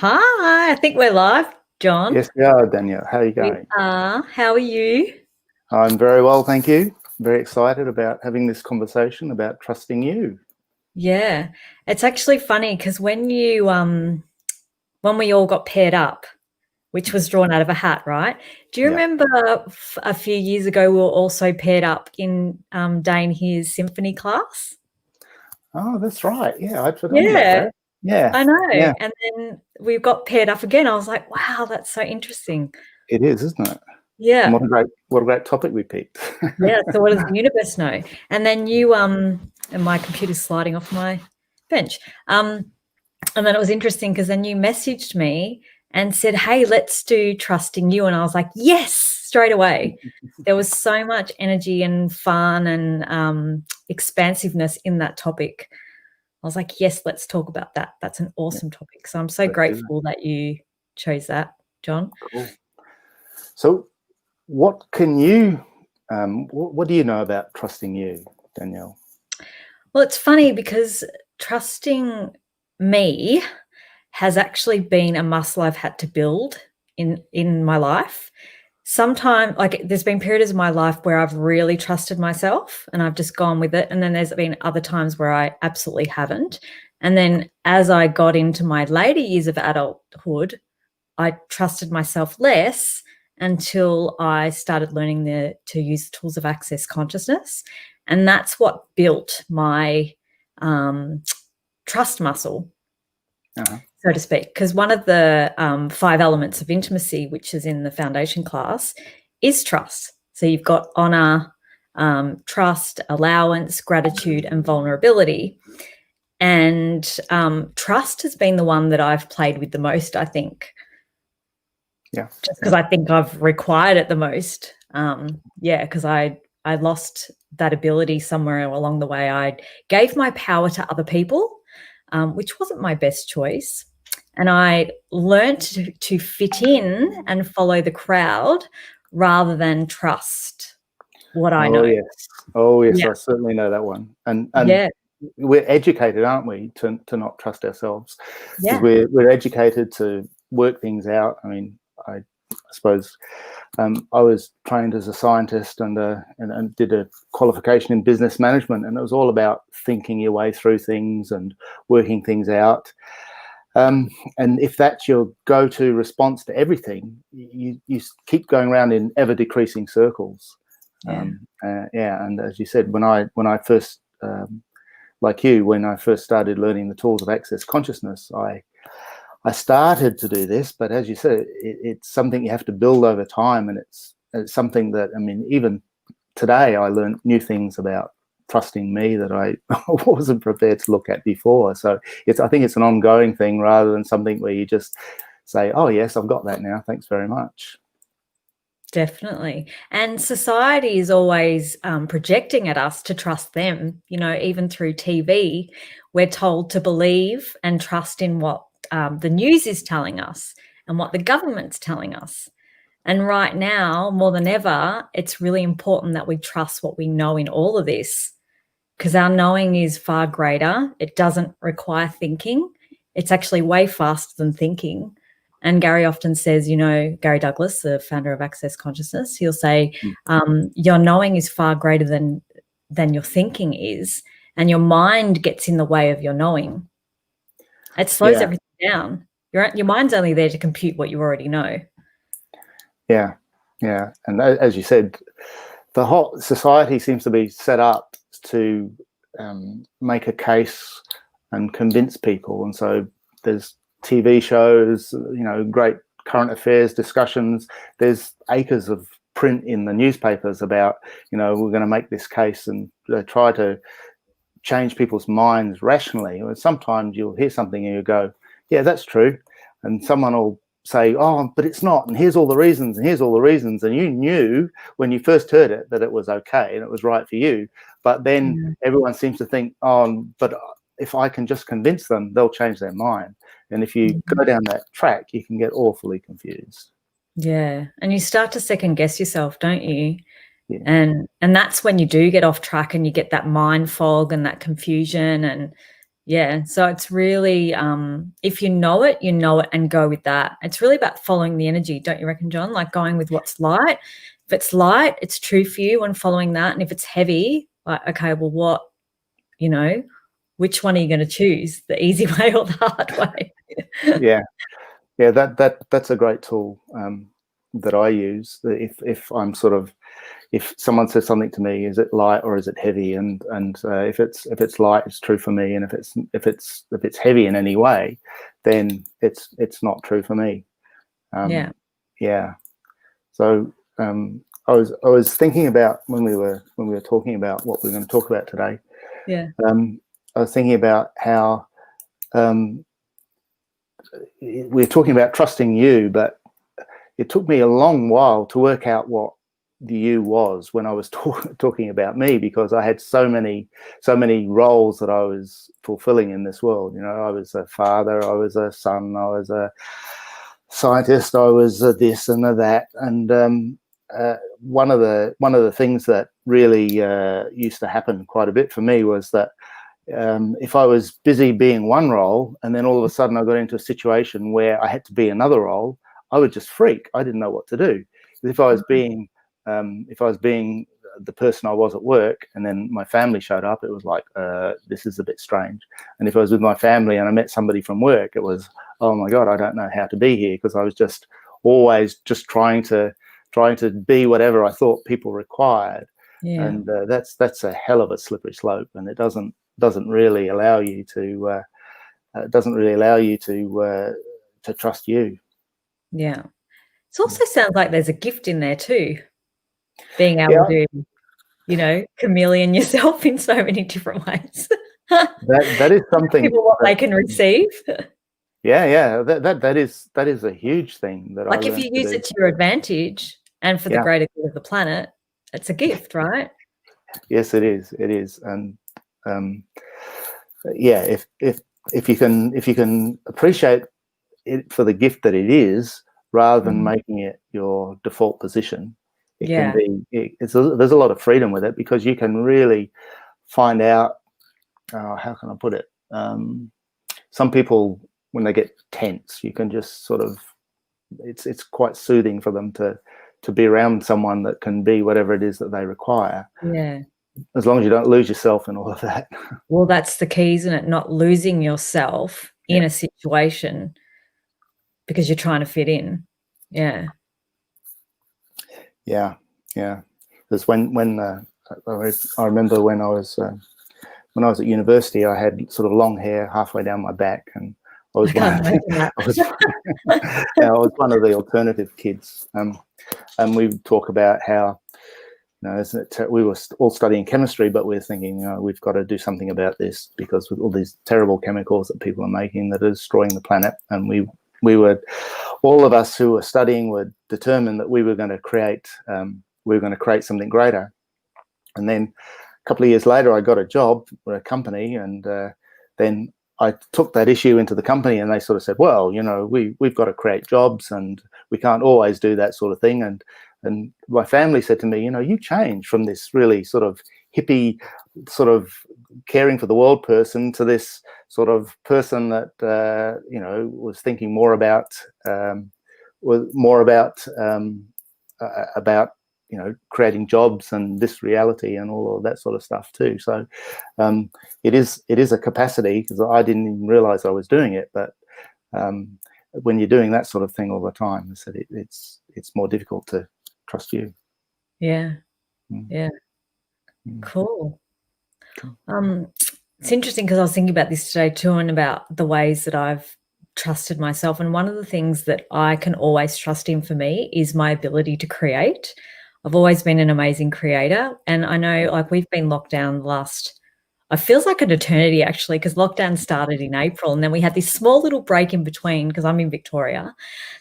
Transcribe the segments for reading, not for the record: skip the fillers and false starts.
Hi, I think we're live, John. Yes, we are, Danielle. How are you We going? are. How are you? I'm very well, thank you. Very excited about having this conversation about trusting you. Yeah, it's actually funny because when we all got paired up, which was drawn out of a hat, right? Do you Yeah. remember a few years ago we were also paired up in Dane his symphony class? Oh, that's right. Yeah, I'd forgotten about Yeah, that. Yeah, I know. yeah, And then we got paired up again. I was like, wow, that's so interesting. it is, isn't it? And Yeah. what a great topic we picked. Yeah, so what does the universe know? And then and my computer's sliding off my bench. And then it was interesting because then you messaged me and said, "Hey, let's do trusting you." And I was like, "Yes," straight away. There was so much energy and fun and expansiveness in that topic. I was like, "Yes, let's talk about that. That's an Yeah, awesome topic." So I'm so let's do that. grateful that you chose that, John. Cool. So, what can you, what do you know about trusting you, Danielle? Well, it's funny because trusting me has actually been a muscle I've had to build in my life. Sometimes, like, there's been periods of my life where I've really trusted myself and I've just gone with it, and then there's been other times where I absolutely haven't. And then as I got into my later years of adulthood, I trusted myself less until I started learning to use the tools of access consciousness, and that's what built my trust muscle, Uh-huh. so to speak. Because one of the 5 elements of intimacy, which is in the foundation class, is trust. So you've got honor, trust, allowance, gratitude, and vulnerability. And trust has been the one that I've played with the most, I think, Yeah. just because I think I've required it the most. Because I lost that ability somewhere along the way. I gave my power to other people, which wasn't my best choice. And I learnt to fit in and follow the crowd rather than trust what I Oh know. yes. Oh yes. Yeah. I certainly know that one. And Yeah. we're educated, aren't we, to not trust ourselves, because Yeah. we're educated to work things out. I mean, I suppose I was trained as a scientist and did a qualification in business management, and it was all about thinking your way through things and working things out. And if that's your go-to response to everything, you keep going around in ever decreasing circles. Yeah. Yeah, and as you said, when I first like you, when I first started learning the tools of access consciousness, I started to do this, but as you said, it's something you have to build over time, and it's something that, I mean, even today I learned new things about trusting me that I wasn't prepared to look at before. So I think it's an ongoing thing rather than something where you just say, "Oh yes, I've got that now. Thanks very much." Definitely. And society is always projecting at us to trust them. Even through TV, we're told to believe and trust in what the news is telling us and what the government's telling us. And right now, more than ever, it's really important that we trust what we know in all of this, because our knowing is far greater. It doesn't require thinking. It's actually way faster than thinking. And Gary often says, Gary Douglas, the founder of Access Consciousness, he'll say, your knowing is far greater than your thinking is, and your mind gets in the way of your knowing. It slows Yeah, everything down. Your mind's only there to compute what you already know. yeah, yeah. And as you said, the whole society seems to be set up to make a case and convince people, and so there's TV shows, great current affairs discussions. There's acres of print in the newspapers about, we're going to make this case and try to change people's minds rationally. Sometimes you'll hear something and you go, "Yeah, that's true," and someone will say, "Oh, but it's not, and here's all the reasons, and here's all the reasons," and you knew when you first heard it that it was okay and it was right for you, but then everyone seems to think, "Oh, but if I can just convince them, they'll change their mind." And if you go down that track, you can get awfully confused. Yeah, and you start to second guess yourself, don't you? Yeah, And that's when you do get off track and you get that mind fog and that confusion, and Yeah. So it's really, if you know it, and go with that. It's really about following the energy, don't you reckon, John? Like going with what's light. If it's light, it's true for you and following that. And if it's heavy, like, okay, well, which one are you going to choose? The easy way or the hard way? Yeah. Yeah, that's a great tool that I use. If I'm sort of, if someone says something to me, is it light or is it heavy? And if it's light, it's true for me. And if it's heavy in any way, then it's not true for me. Yeah. Yeah. So I was thinking about when we were talking about what we're going to talk about today. Yeah. I was thinking about how we're talking about trusting you, but it took me a long while to work out what the you was when I was talking about me, because I had so many roles that I was fulfilling in this world. You know, I was a father, I was a son, I was a scientist, I was a this and a that. And one of the things that really used to happen quite a bit for me was that if I was busy being one role and then all of a sudden I got into a situation where I had to be another role, I would just freak. I didn't know what to do. If I was being the person I was at work and then my family showed up, it was like, this is a bit strange. And if I was with my family and I met somebody from work, it was, oh my God, I don't know how to be here, because I was just always just trying to be whatever I thought people required. Yeah. And that's a hell of a slippery slope, and it doesn't really allow you to to trust you. Yeah. It also sounds like there's a gift in there too, being able to, chameleon yourself in so many different ways. That is something. People what they can receive. Yeah. That is a huge thing that like I if learned you to use do. it to your advantage and for the greater good of the planet, it's a gift, right? Yes, it is. It is. And yeah, if you can appreciate it for the gift that it is, rather than making it your default position, it can be. There's a lot of freedom with it, because you can really find out. How can I put it? Some people, when they get tense, you can just sort of. It's quite soothing for them to be around someone that can be whatever it is that they require. Yeah. As long as you don't lose yourself in all of that. Well, that's the key, isn't it? Not losing yourself in a situation because you're trying to fit in. Yeah. Yeah. Because when I remember when I was at university, I had sort of long hair halfway down my back, and I was I was one of the alternative kids. And we talk about how, we were all studying chemistry, but we're thinking, we've got to do something about this, because with all these terrible chemicals that people are making that are destroying the planet, and we were, all of us who were studying were determined that we were going to create something greater. And then a couple of years later, I got a job for a company, and then I took that issue into the company, and they sort of said, well, we've got to create jobs, and we can't always do that sort of thing. And my family said to me, you changed from this really sort of hippie, sort of caring for the world person, to this sort of person that, was thinking more about creating jobs and this reality and all of that sort of stuff too. So it is a capacity, because I didn't even realize I was doing it. But when you're doing that sort of thing all the time, I said it's more difficult to trust you. Yeah. Cool. It's interesting, because I was thinking about this today too, and about the ways that I've trusted myself. And one of the things that I can always trust in for me is my ability to create. I've always been an amazing creator. And I know, like, we've been locked down it feels like an eternity, actually, because lockdown started in April, and then we had this small little break in between, because I'm in Victoria,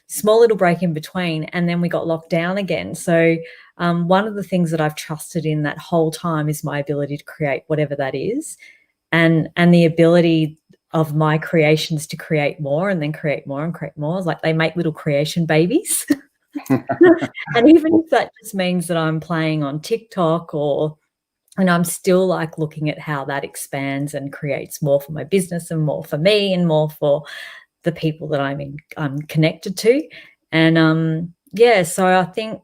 small little break in between, and then we got locked down again. So one of the things that I've trusted in that whole time is my ability to create whatever that is, and the ability of my creations to create more, and then create more and create more. Like, they make little creation babies. And even if that just means that I'm playing on TikTok, or And I'm still like looking at how that expands and creates more for my business and more for me and more for the people that I'm connected to. And yeah, so I think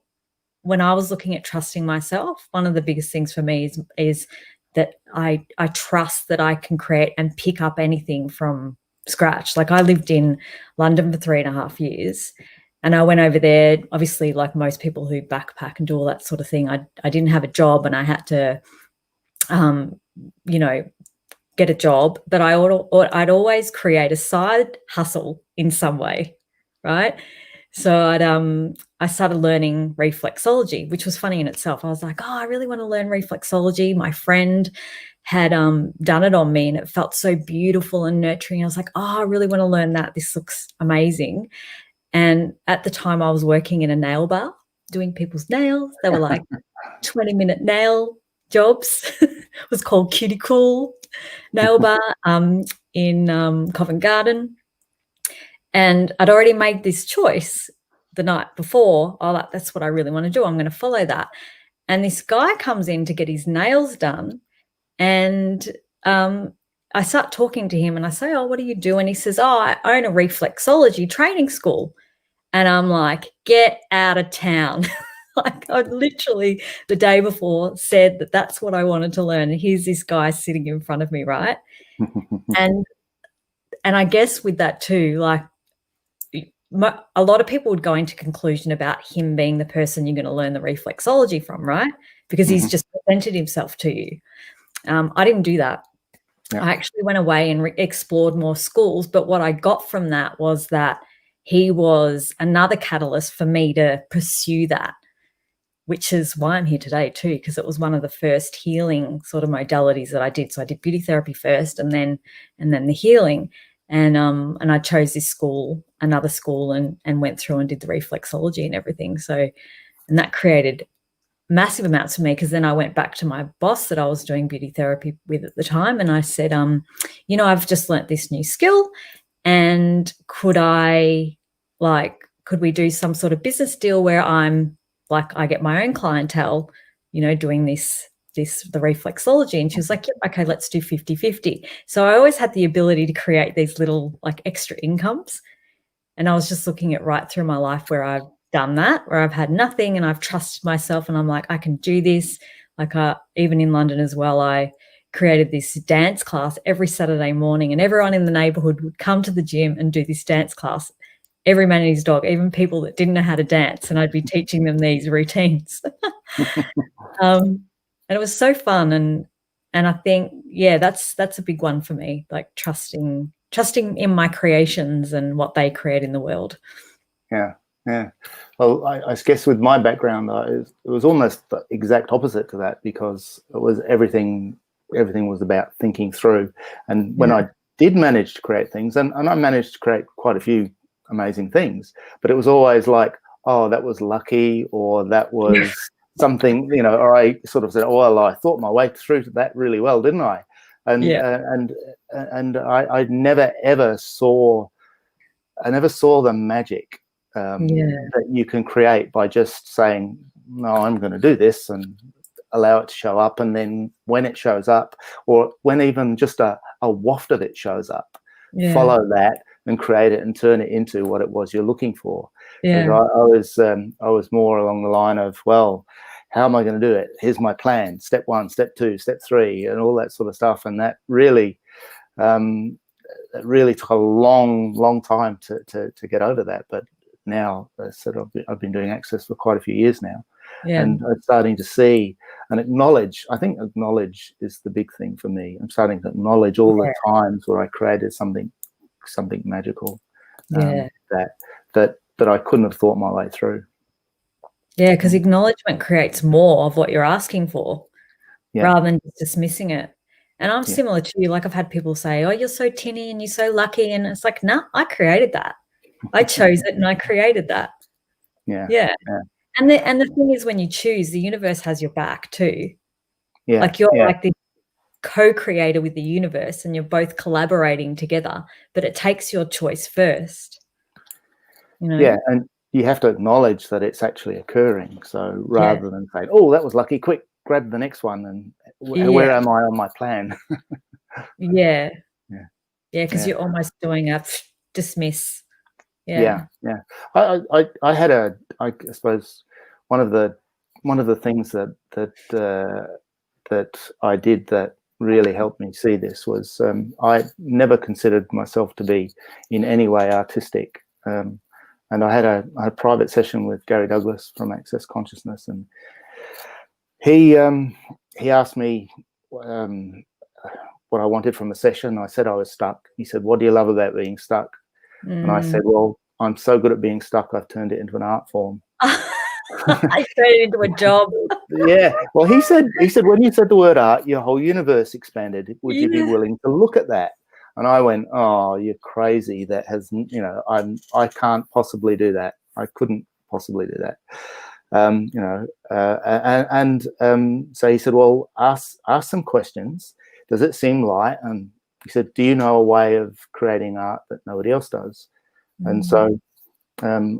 when I was looking at trusting myself, one of the biggest things for me is that I trust that I can create and pick up anything from scratch. Like I lived in London for 3.5 years, and I went over there, obviously like most people who backpack and do all that sort of thing. I didn't have a job and I had to, you know, get a job, but I'd always create a side hustle in some way, right? So I started learning reflexology, which was funny in itself. I was like, oh, I really want to learn reflexology. My friend had done it on me and it felt so beautiful and nurturing. I was like, oh, I really want to learn that. This looks amazing. And at the time I was working in a nail bar doing people's nails. They were like 20-minute nail jobs. It was called Cutie Cool Nail Bar in Covent Garden. And I'd already made this choice the night before. Oh, that's what I really want to do. I'm going to follow that. And this guy comes in to get his nails done. And I start talking to him and I say, oh, what do you do? And he says, oh, I own a reflexology training school. And I'm like, get out of town. Like I literally the day before said that that's what I wanted to learn. And here's this guy sitting in front of me, right? And I guess with that too, like a lot of people would go into conclusion about him being the person you're going to learn the reflexology from, right? Because he's just presented himself to you. I didn't do that. I actually went away and explored more schools. But what I got from that was that he was another catalyst for me to pursue that, which is why I'm here today too, because it was one of the first healing sort of modalities that I did. So I did beauty therapy first and then the healing. And I chose this school, another school, and went through and did the reflexology and everything. So, and that created massive amounts for me, because then I went back to my boss that I was doing beauty therapy with at the time, and I said, you know, I've just learnt this new skill, and could we do some sort of business deal where I get my own clientele, you know, doing the reflexology. And she was like, yep, okay, let's do 50-50. So I always had the ability to create these little like extra incomes. And I was just looking at right through my life where I've done that, where I've had nothing and I've trusted myself and I'm like, I can do this. Like even in London as well, I created this dance class every Saturday morning, and everyone in the neighborhood would come to the gym and do this dance class. Every man and his dog, even people that didn't know how to dance, and I'd be teaching them these routines. And it was so fun, and I think, yeah, that's a big one for me, like trusting in my creations and what they create in the world. Yeah. Well, I guess with my background, it was almost the exact opposite to that, because it was everything was about thinking through. And when I did manage to create things, and I managed to create quite a few amazing things, but it was always like, oh, that was lucky, or that was something, you know, or I sort of said, oh, well, I thought my way through to that really well, didn't I? And I never ever saw the magic that you can create by just saying, no, I'm going to do this, and allow it to show up. And then when it shows up, or when even just a waft of it shows up, follow that and create it and turn it into what it was you're looking for. I was more along the line of, well, how am I going to do it? Here's my plan, step 1, step 2, step 3, and all that sort of stuff. And that really took a long time to get over that. But now, I've been doing Access for quite a few years now, and I'm starting to see and acknowledge. I think acknowledge is the big thing for me. I'm starting to acknowledge all the times where I created something magical that I couldn't have thought my way through. Yeah, because acknowledgement creates more of what you're asking for, rather than just dismissing it. And I'm similar to you. Like, I've had people say, oh, you're so tinny and you're so lucky. And it's like, no, I created that. I chose it and I created that. Yeah. And the thing is, when you choose, the universe has your back too. Yeah. Like, you're like the co-creator with the universe, and you're both collaborating together, but it takes your choice first. You know? Yeah, and you have to acknowledge that it's actually occurring. So rather than saying, oh, that was lucky, quick, grab the next one, and where Yeah. am I on my plan? Yeah. Yeah. Yeah, because Yeah. you're almost doing a dismiss. Yeah. I had I suppose one of the things that I did that really helped me see this was I never considered myself to be in any way artistic. And I had a private session with Gary Douglas from Access Consciousness, and he asked me what I wanted from a session. I said I was stuck. He said, "What do you love about being stuck?" And I said, "Well, I'm so good at being stuck, I've turned it into an art form." I turned it into a job. Yeah. Well, he said when you said the word art, your whole universe expanded. Would you be Yeah. willing to look at that? And I went, "Oh, you're crazy. That has, I can't possibly do that. I couldn't possibly do that." So he said, "Well, ask some questions. Does it seem right?" And he said, "Do you know a way of creating art that nobody else does?" And so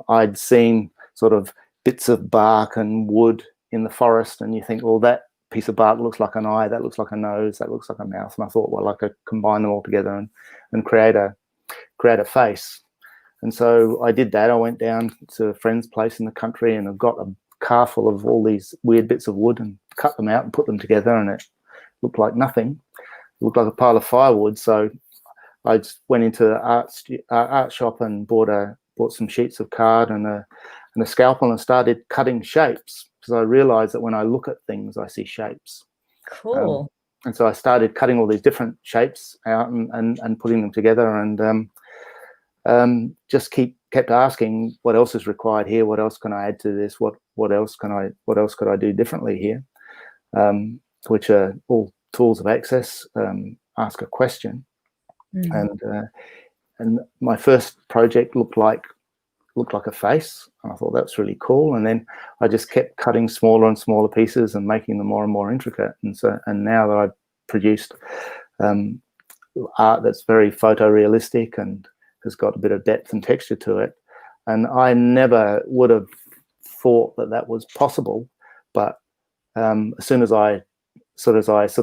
I'd seen sort of bits of bark and wood in the forest, and you think, well, that piece of bark looks like an eye, that looks like a nose, that looks like a mouth. And I thought, well, I could combine them all together and create a face. And so I did that. I went down to a friend's place in the country, and I got a car full of all these weird bits of wood and cut them out and put them together, and it looked like nothing. It looked like a pile of firewood. So I just went into the art shop and bought some sheets of card and a scalpel, and started cutting shapes, because I realized that when I look at things, I see shapes. Cool. And so I started cutting all these different shapes out and putting them together, and just kept asking, what else is required here? What else can I add to this? What else could I do differently here? Which are all tools of access. Ask a question. And my first project looked like a face, and I thought that's really cool. And then I just kept cutting smaller and smaller pieces and making them more and more intricate. And now that I've produced art that's very photorealistic and has got a bit of depth and texture to it, and I never would have thought that was possible, but as soon as I sort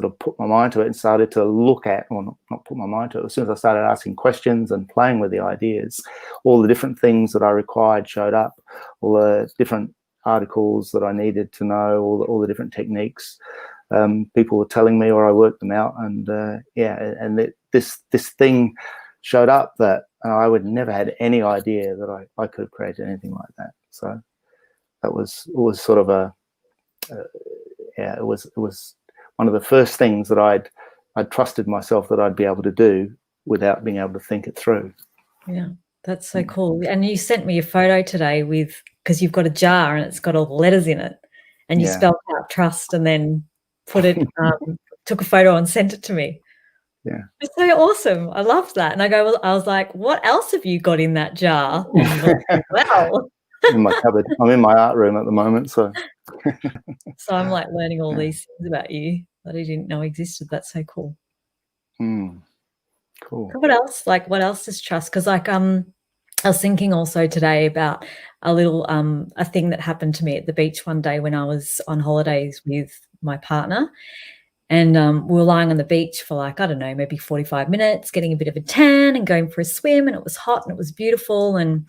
of put my mind to it and started to look at, or not put my mind to it, as soon as I started asking questions and playing with the ideas, all the different things that I required showed up, all the different articles that I needed to know, all the different techniques. People were telling me, or I worked them out, and this thing showed up that I would never had any idea that I could have created anything like that. So it was sort of it was one of the first things that I'd trusted myself that I'd be able to do without being able to think it through. Yeah, that's so cool. And you sent me a photo today because you've got a jar and it's got all the letters in it, and you spelled out trust and then put it, took a photo and sent it to me. Yeah. It's so awesome. I love that. And I was like, what else have you got in that jar? And you went, well. In my cupboard. I'm in my art room at the moment, so. So I'm like learning all these things about you that I didn't know existed. That's so cool. Cool. What else? Like, what else is trust? Because I was thinking also today about a little a thing that happened to me at the beach one day when I was on holidays with my partner. And we were lying on the beach for like, I don't know, maybe 45 minutes, getting a bit of a tan and going for a swim, and it was hot and it was beautiful. And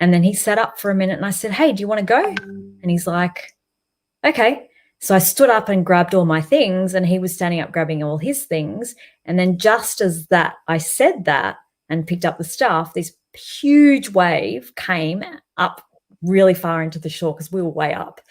then he sat up for a minute, and I said, hey, do you want to go? And he's like, okay. So I stood up and grabbed all my things, and he was standing up grabbing all his things. And then just as I said that and picked up the stuff, this huge wave came up really far into the shore, because we were way up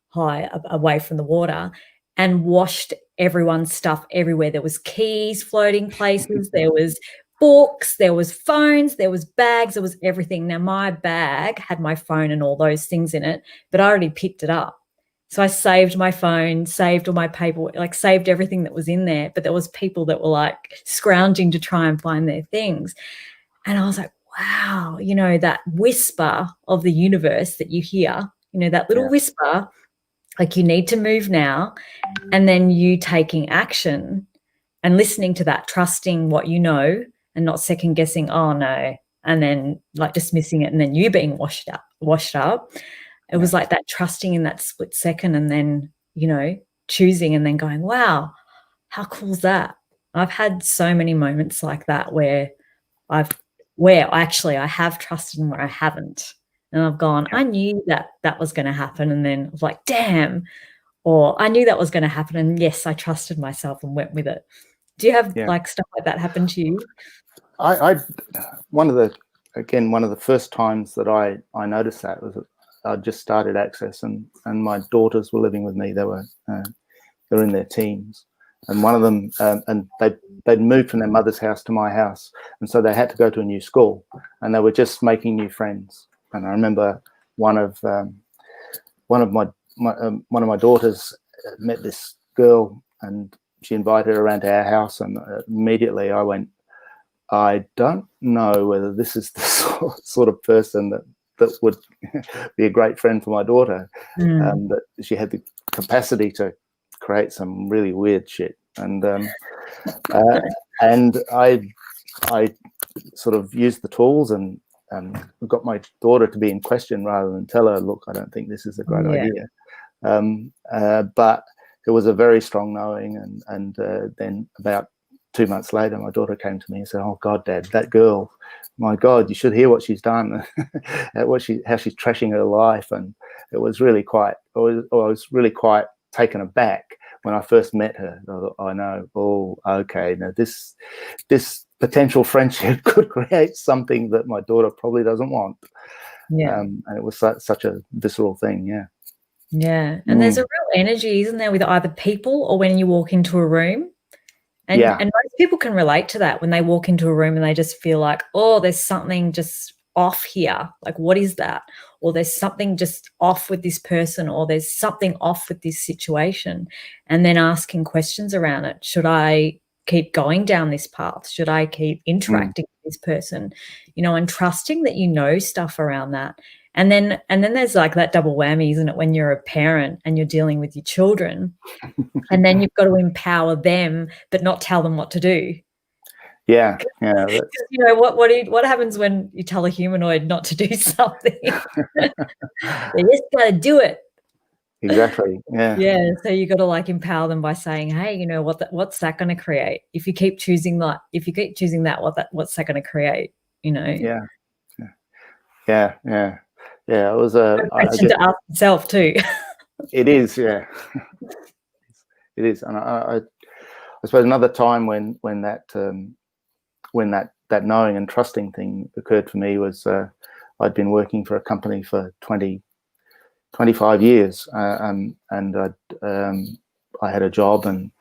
high away from the water, and washed everyone's stuff everywhere. There was keys floating places. There was books, there was phones, there was bags, there was everything. Now my bag had my phone and all those things in it, but I already picked it up. So I saved my phone, saved all my paper, like saved everything that was in there. But there was people that were like scrounging to try and find their things. And I was like, wow, that whisper of the universe that you hear, that little whisper, like you need to move now. And then you taking action and listening to that, trusting what you know and not second guessing, oh no, and then like dismissing it, and then you being washed up. It was like that trusting in that split second, and then, choosing and then going, wow, how cool is that? I've had so many moments like that where I have trusted and where I haven't. And I've gone, I knew that was going to happen. And then I was like, damn. Or I knew that was going to happen. And yes, I trusted myself and went with it. Do you have like stuff like that happen to you? One of the first times that I noticed that was I just started Access, and my daughters were living with me. They were in their teens, and one of them and they'd moved from their mother's house to my house, and so they had to go to a new school, and they were just making new friends. And I remember one of my daughters met this girl, and she invited her around to our house, and immediately I went, I don't know whether this is the sort of person that would be a great friend for my daughter. That she had the capacity to create some really weird shit, and I sort of used the tools and got my daughter to be in question rather than tell her, look, I don't think this is a great idea. But it was a very strong knowing, and then about 2 months later, my daughter came to me and said, "Oh God, Dad, that girl, my God, you should hear what she's done, how she's trashing her life." And it was really quite. I was really quite taken aback when I first met her. I thought, I know. Oh, okay. Now this potential friendship could create something that my daughter probably doesn't want. And it was such a visceral thing. And there's a real energy, isn't there, with either people or when you walk into a room. And most people can relate to that when they walk into a room and they just feel like, oh, there's something just off here. Like, what is that? Or there's something just off with this person, or there's something off with this situation. And then asking questions around it. Should I keep going down this path? Should I keep interacting with this person? And trusting that you know stuff around that. And then there's like that double whammy, isn't it, when you're a parent and you're dealing with your children, and then you've got to empower them but not tell them what to do. What happens when you tell a humanoid not to do something? They just got to do it. Exactly. So you got to like empower them by saying, hey, what's that going to create? If you keep choosing that, what's that going to create? It was a question to ask yourself too. It is, it is. And I suppose another time when that knowing and trusting thing occurred for me was I'd been working for a company for 25 years, and I had a job, and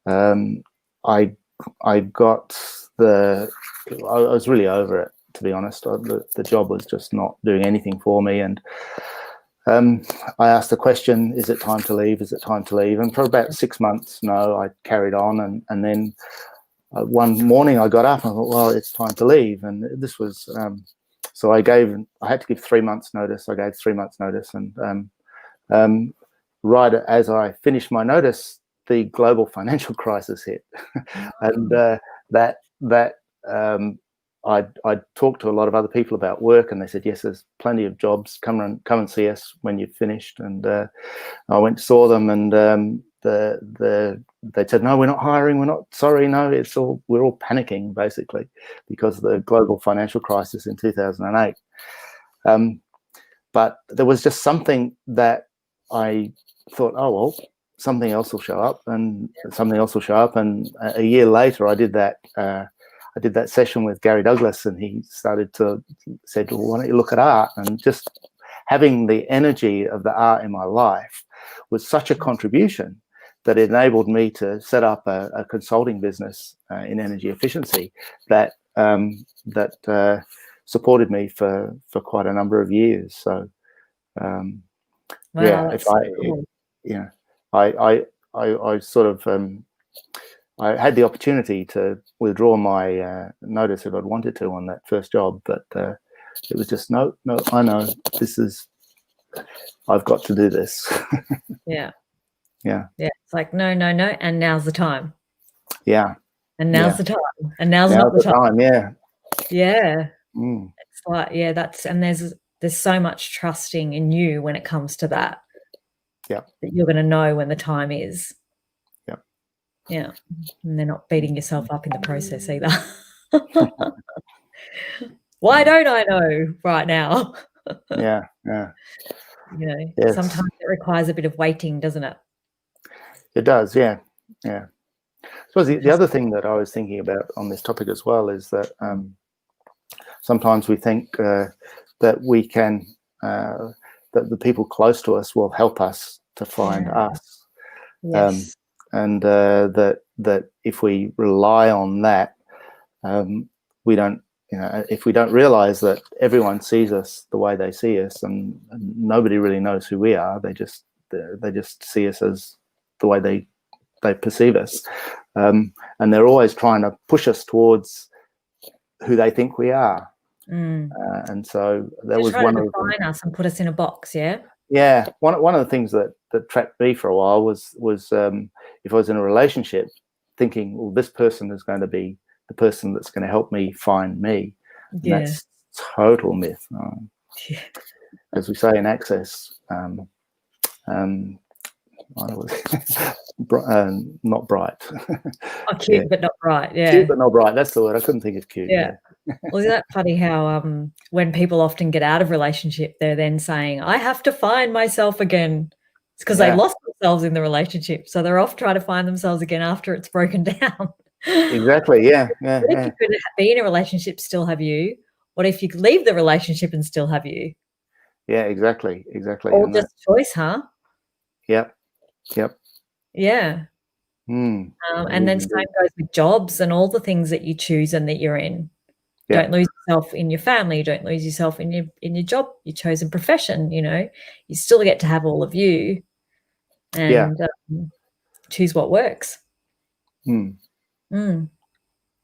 I was really over it, to be honest. The job was just not doing anything for me, and I asked the question, is it time to leave? Is it time to leave? And for about 6 months, no, I carried on. And then one morning I got up and I thought, well, it's time to leave. And this was, so I had to give 3 months notice. I gave 3 months notice. And right as I finished my notice, the global financial crisis hit. And I talked to a lot of other people about work, and they said, yes, there's plenty of jobs. Come and see us when you've finished. And I went and saw them, and they said, no, we're not hiring. We're not, sorry, no, we're all panicking basically because of the global financial crisis in 2008. But there was just something that I thought, oh, well, something else will show up, and something else will show up. And a year later, I did that session with Gary Douglas, and he said, well, why don't you look at art? And just having the energy of the art in my life was such a contribution that it enabled me to set up a consulting business in energy efficiency that supported me for quite a number of years. So I sort of I had the opportunity to withdraw my notice if I'd wanted to on that first job, but it was just no. I know I've got to do this. Yeah. It's like no, and now's the time. Yeah. And now's the time, and now's not the time. Yeah. It's like there's so much trusting in you when it comes to that. Yeah. That you're going to know when the time is. Yeah. Yeah. And they're not beating yourself up in the process either. Why don't I know right now? Yeah. Yeah. You know, Yes. sometimes it requires a bit of waiting, doesn't it? It does. Yeah. Yeah. I suppose the other thing that I was thinking about on this topic as well is that sometimes we think that we can, that the people close to us will help us to find us. Yes. And that if we rely on that, we don't, if we don't realize that everyone sees us the way they see us, and nobody really knows who we are, they just see us as the way they perceive us, and they're always trying to push us towards who they think we are. And so that was one of the define us and put us in a box. Yeah, one of the things that trapped me for a while was if I was in a relationship, thinking, well, this person is going to be the person that's going to help me find me. And that's total myth. As we say in Access, not bright. Cute, but not bright. Yeah. Cute, but not bright. That's the word. I couldn't think of cute. Yeah. Well, isn't that funny how when people often get out of relationship, they're then saying, I have to find myself again. It's because they lost themselves in the relationship. So they're off trying to find themselves again after it's broken down. Exactly. Yeah. Yeah. What if you could be in a relationship, still have you? What if you could leave the relationship and still have you? Yeah, exactly. Exactly. All just choice, huh? Yep. Yep. Yeah. And then same goes with jobs and all the things that you choose and that you're in. Yeah. Don't lose yourself in your family. Don't lose yourself in your job, your chosen profession. You still get to have all of you, and choose what works.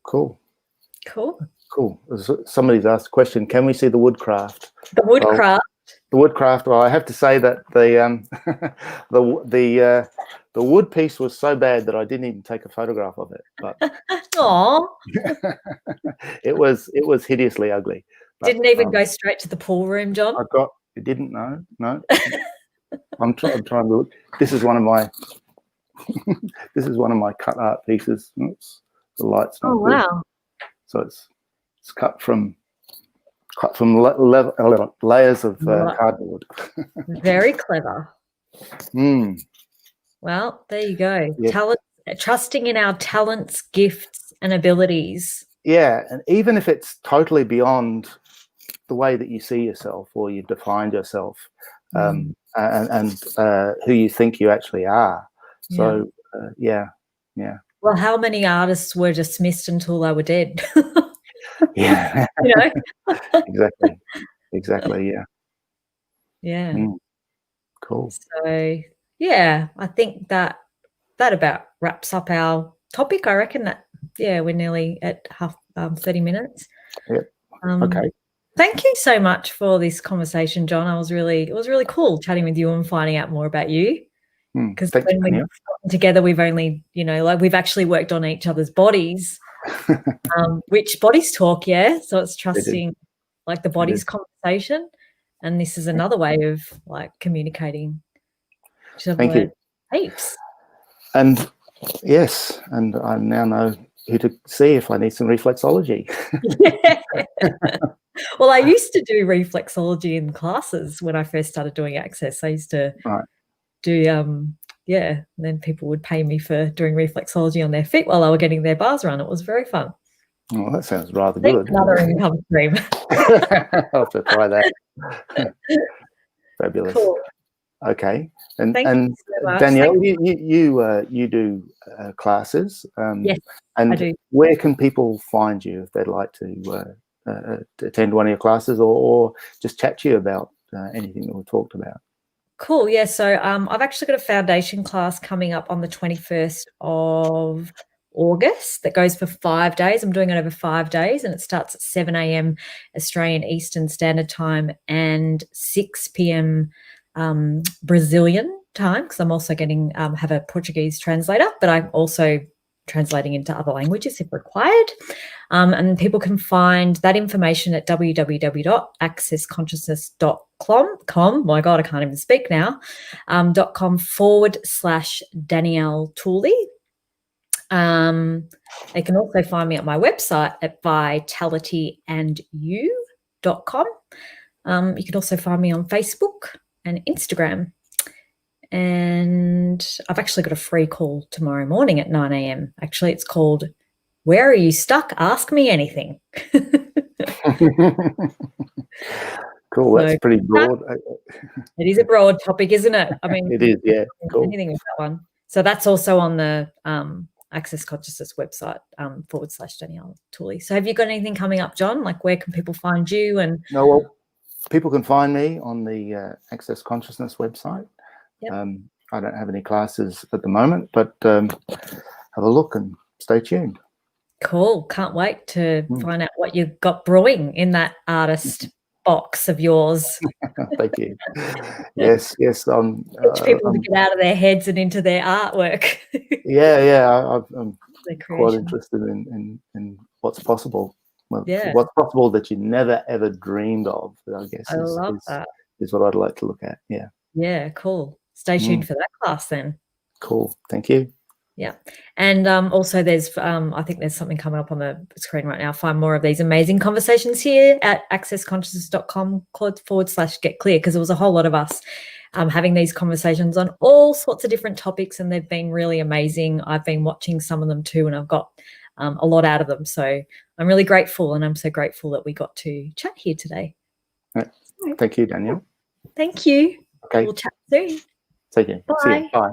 Cool. Cool. Somebody's asked a question. Can we see the woodcraft? The woodcraft. The woodcraft. Well, I have to say that the wood piece was so bad that I didn't even take a photograph of it. But it was hideously ugly. But, didn't even go straight to the pool room, John. It didn't. No. I'm trying to look. This is one of my cut art pieces. Oops, the light's not good. Wow. So it's cut from layers of cardboard. Very clever. Well, there you go. Yeah. Trusting in our talents, gifts, and abilities. Yeah, and even if it's totally beyond the way that you see yourself or you defined yourself, and who you think you actually are. So, yeah. Well, how many artists were dismissed until they were dead? Yeah. Exactly. Yeah. Cool. So, yeah, I think that about wraps up our topic. I reckon that, we're nearly at 30 minutes. Yep. Okay. Thank you so much for this conversation, John. It was really cool chatting with you and finding out more about you. Because when we've gotten together, we've only, we've actually worked on each other's bodies, which bodies talk, so it's trusting, the bodies conversation, and this is another way of communicating. Thank you. Heaps. And yes, and I now know who to see if I need some reflexology. Well, I used to do reflexology in classes when I first started doing Access. I used to do and then people would pay me for doing reflexology on their feet while they were getting their bars run. It was very fun. Oh, that sounds rather good. Another income stream. I'll have to try that. Fabulous. Cool. Okay, and Thank you so much. Danielle, you do classes. Yes, and I do. Where can people find you if they'd like to attend one of your classes or just chat to you about anything that we talked about? Cool. Yeah. So I've actually got a foundation class coming up on the 21st of August that goes for 5 days. I'm doing it over 5 days, and it starts at 7 a.m. Australian Eastern Standard Time and 6 p.m. Brazilian time, because I'm also getting have a Portuguese translator, but I'm also translating into other languages if required. And people can find that information at www.accessconsciousness.com. My God, I can't even speak now. .com/Danielle Tooley. They can also find me at my website at vitalityandyou.com. You can also find me on Facebook and Instagram. And I've actually got a free call tomorrow morning at 9 a.m. Actually, it's called "Where Are You Stuck? Ask Me Anything." Cool. That's pretty broad. It is a broad topic, isn't it? I mean, it is. Yeah. Cool. Anything with that one. So that's also on the Access Consciousness website /Danielle Tooley. So have you got anything coming up, John? Like, where can people find you? And no, well, people can find me on the Access Consciousness website. Yep. I don't have any classes at the moment, but have a look and stay tuned. Cool. Can't wait to find out what you've got brewing in that artist box of yours. Thank you. Yes. Teach people to get out of their heads and into their artwork. I'm quite interested in what's possible. Well, yeah. What's possible that you never ever dreamed of, I guess, is what I'd like to look at. Yeah. Yeah, cool. Stay tuned for that class then. Cool. Thank you. Yeah. And also there's, I think there's something coming up on the screen right now. Find more of these amazing conversations here at accessconsciousness.com/get clear, because there was a whole lot of us having these conversations on all sorts of different topics, and they've been really amazing. I've been watching some of them too, and I've got a lot out of them. So I'm really grateful, and I'm so grateful that we got to chat here today. Right. Thank you, Danielle. Thank you. Okay. We'll chat soon. Take care. Bye. See you. Bye.